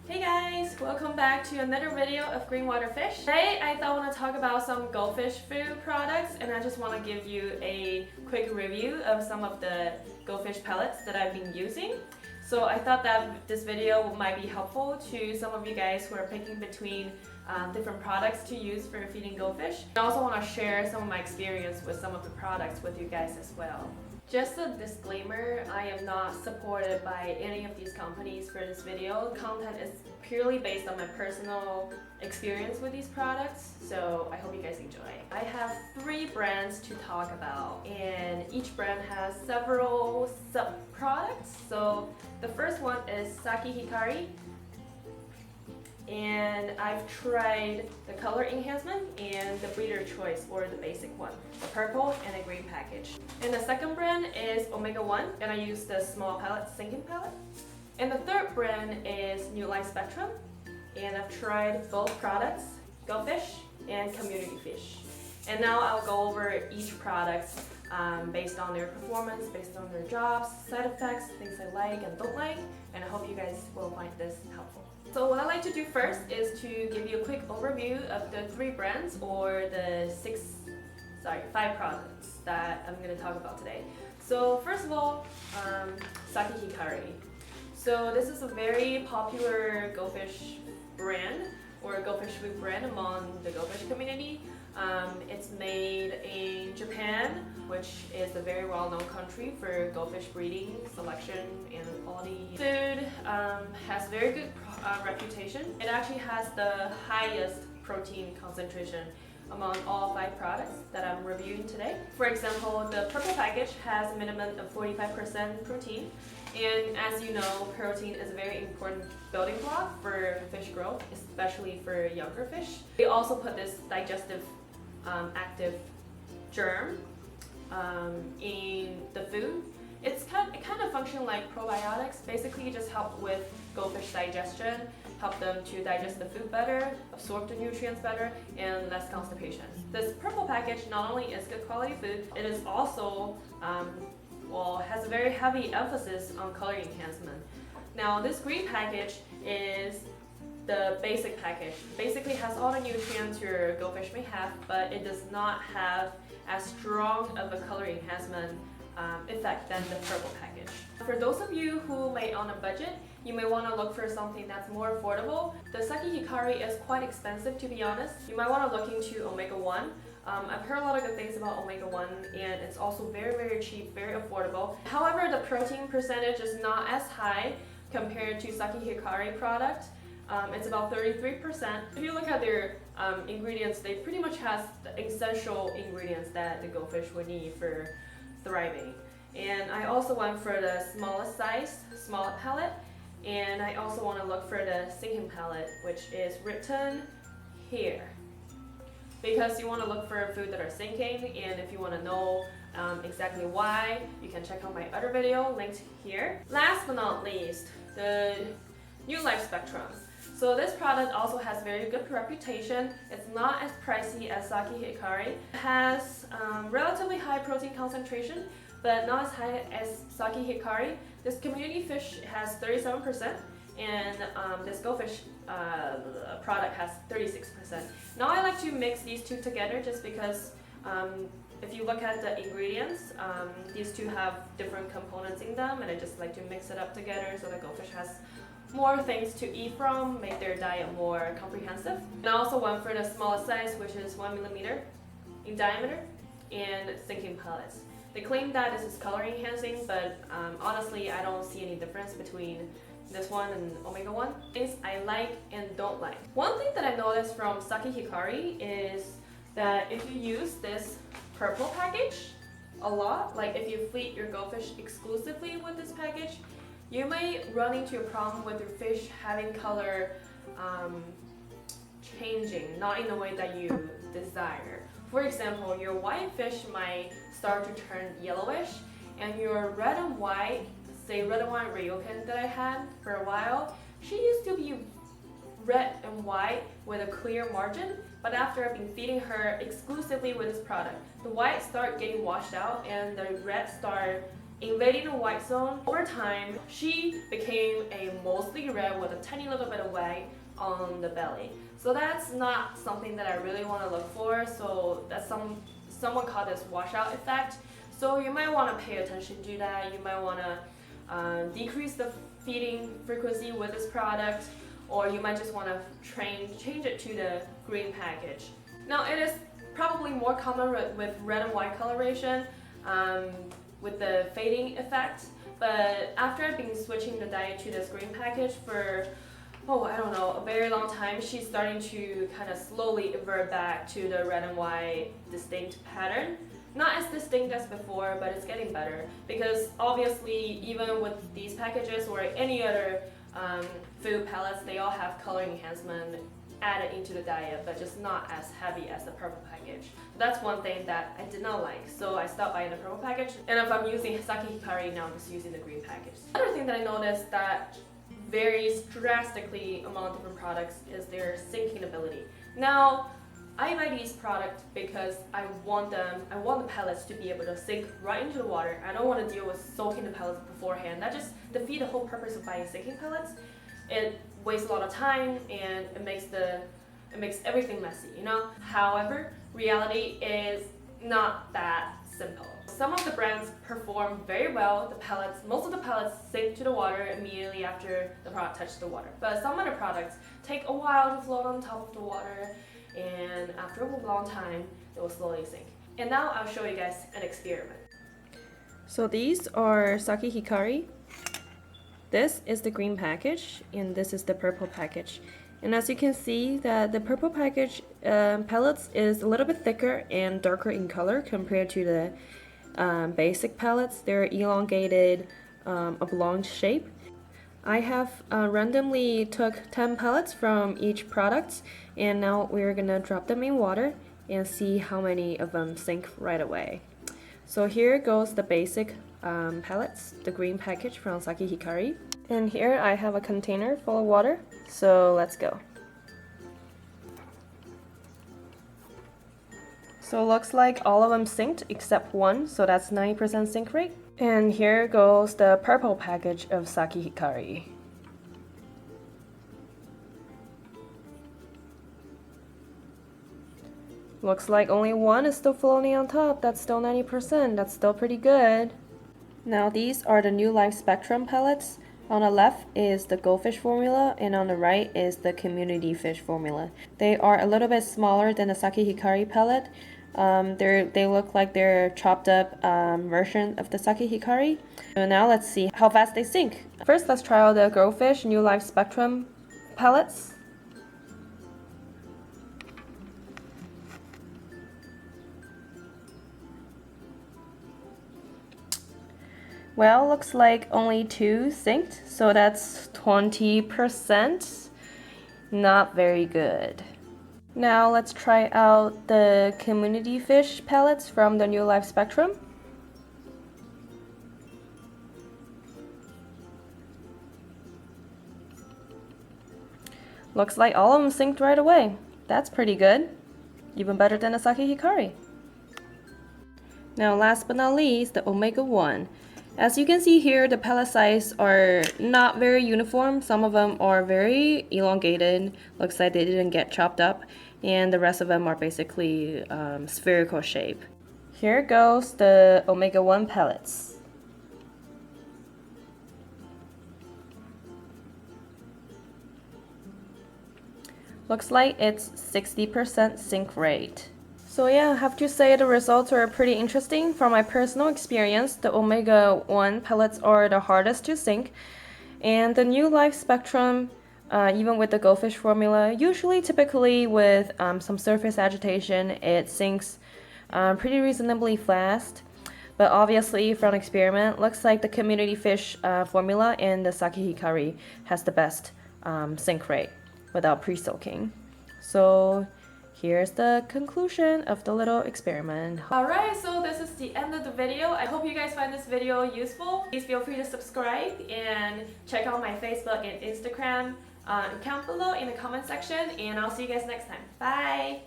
Hey guys! Welcome back to another video of green water fish. Today I thought I want to talk about some goldfish food products, and I just want to give you a quick review of some of the goldfish pellets that I've been using. So I thought that this video might be helpful to some of you guys who are picking between different products to use for feeding goldfish. I also want to share some of my experience with some of the products with you guys as well. Just a disclaimer, I am not supported by any of these companies for this video. Content is purely based on my personal experience with these products, so I hope you guys enjoy. I have 3 brands to talk about, and each brand has several sub-products. So the first one is Saki Hikari, and I've tried the color enhancement and the breeder choice, or the basic one, the purple and a green package. And the second brand is Omega-1, and I use the small pellet sinking pellet. And the third brand is New Life Spectrum, and I've tried both products, goldfish and community fish. And now I'll go over each product based on their performance, based on their jobs, side effects, things I like and don't like, and I hope you guys will find this helpful. So what I like to do first is to give you a quick overview of the 3 brands, or the 5 products that I'm going to talk about today. So first of all, Saki Hikari. So this is a very popular goldfish brand, or a goldfish food brand among the goldfish community. It's made in Japan, which is a very well-known country for goldfish breeding, selection, and quality. Food has very good reputation. It actually has the highest protein concentration among all 5 products that I'm reviewing today. For example, the purple package has a minimum of 45% protein. And as you know, protein is a very important building block for fish growth, especially for younger fish. We also put this digestive active germ in the food. It kind of functions like probiotics. Basically, just help with goldfish digestion, help them to digest the food better, absorb the nutrients better, and less constipation. This purple package not only is good quality food, it is also has a very heavy emphasis on color enhancement. Now, this green package is the basic package. Basically has all the nutrients your goldfish may have, but it does not have as strong of a color enhancement effect than the purple package. For those of you who may on a budget, you may want to look for something that's more affordable. The Saki Hikari is quite expensive, to be honest. You might want to look into Omega-1. I've heard a lot of good things about Omega-1, and it's also very, very cheap, very affordable. However, the protein percentage is not as high compared to Saki Hikari product. It's about 33%. If you look at their ingredients, they pretty much has the essential ingredients that the goldfish would need for thriving. And I also went for the smallest size, smaller pellet, and I also want to look for the sinking pellet, which is written here. Because you want to look for food that are sinking, and if you want to know exactly why, you can check out my other video linked here. Last but not least, the New Life Spectrum. So this product also has very good reputation. It's not as pricey as Saki Hikari. It has relatively high protein concentration, but not as high as Saki Hikari. This community fish has 37%, and this goldfish product has 36%. Now I like to mix these 2 together just because if you look at the ingredients, these 2 have different components in them, and I just like to mix it up together so the goldfish has more things to eat from, make their diet more comprehensive. And I also went for the smallest size, which is 1 millimeter in diameter, and sinking pellets. They claim that this is color enhancing, but honestly, I don't see any difference between this one and Omega-1. Things I like and don't like. One thing that I noticed from Saki Hikari is that if you use this purple package a lot, like if you feed your goldfish exclusively with this package, you may run into a problem with your fish having color changing, not in the way that you desire. For example, your white fish might start to turn yellowish, and your red and white, say red and white ryokan that I had for a while, she used to be red and white with a clear margin, but after I've been feeding her exclusively with this product, the white start getting washed out and the red start invading the white zone. Over time, she became a mostly red with a tiny little bit of white on the belly. So that's not something that I really want to look for. So that's someone called this washout effect. So you might want to pay attention to that. You might want to decrease the feeding frequency with this product, or you might just want to change it to the green package. Now it is probably more common with red and white coloration with the fading effect, but after I've been switching the diet to this green package for I don't know, a very long time, she's starting to kind of slowly revert back to the red and white distinct pattern. Not as distinct as before, but it's getting better, because obviously even with these packages or any other food pellets, they all have color enhancement added into the diet, but just not as heavy as the purple package. That's one thing that I did not like, so I stopped buying the purple package, and if I'm using Saki Hikari, now I'm just using the green package. Another thing that I noticed that varies drastically among different products is their sinking ability. Now, I buy these products because I want the pellets to be able to sink right into the water. I don't want to deal with soaking the pellets beforehand. That just defeats the whole purpose of buying sinking pellets. It wastes a lot of time and it makes everything messy, you know? However, reality is not that simple. Some of the brands perform very well. Most of the pellets sink to the water immediately after the product touches the water. But some other products take a while to float on top of the water, and after a long time, it will slowly sink. And now I'll show you guys an experiment. So these are Saki Hikari. This is the green package, and this is the purple package. And as you can see, that the purple package pellets is a little bit thicker and darker in color compared to the basic pellets. They're elongated, oblong shape. I have randomly took 10 pellets from each product, and now we're gonna drop them in water and see how many of them sink right away. So here goes the basic pellets, the green package from Saki Hikari. And here I have a container full of water, so let's go. So it looks like all of them synced except one, so that's 90% sync rate. And here goes the purple package of Saki Hikari. Looks like only one is still floating on top. That's still 90%. That's still pretty good. Now these are the New Life Spectrum pellets. On the left is the goldfish formula, and on the right is the community fish formula. They are a little bit smaller than the Saki Hikari pellet. They look like they're chopped up version of the Saki Hikari. So now let's see how fast they sink. First, let's try out the goldfish New Life Spectrum pellets. Well, looks like only 2 synced, so that's 20%. Not very good. Now let's try out the community fish pellets from the New Life Spectrum. Looks like all of them synced right away. That's pretty good. Even better than the Saki Hikari. Now last but not least, the Omega 1. As you can see here, the pellet size are not very uniform. Some of them are very elongated. Looks like they didn't get chopped up. And the rest of them are basically spherical shape. Here goes the Omega 1 pellets. Looks like it's 60% sync rate. So yeah, I have to say the results are pretty interesting. From my personal experience, the Omega 1 pellets are the hardest to sync. And the New Life Spectrum, even with the goldfish formula, typically with some surface agitation, it sinks pretty reasonably fast. But obviously from experiment, looks like the community fish formula and the Saki Hikari has the best sync rate without pre-soaking. So here's the conclusion of the little experiment. Alright, so this is the end of the video. I hope you guys find this video useful. Please feel free to subscribe and check out my Facebook and Instagram account below in the comment section, and I'll see you guys next time. Bye!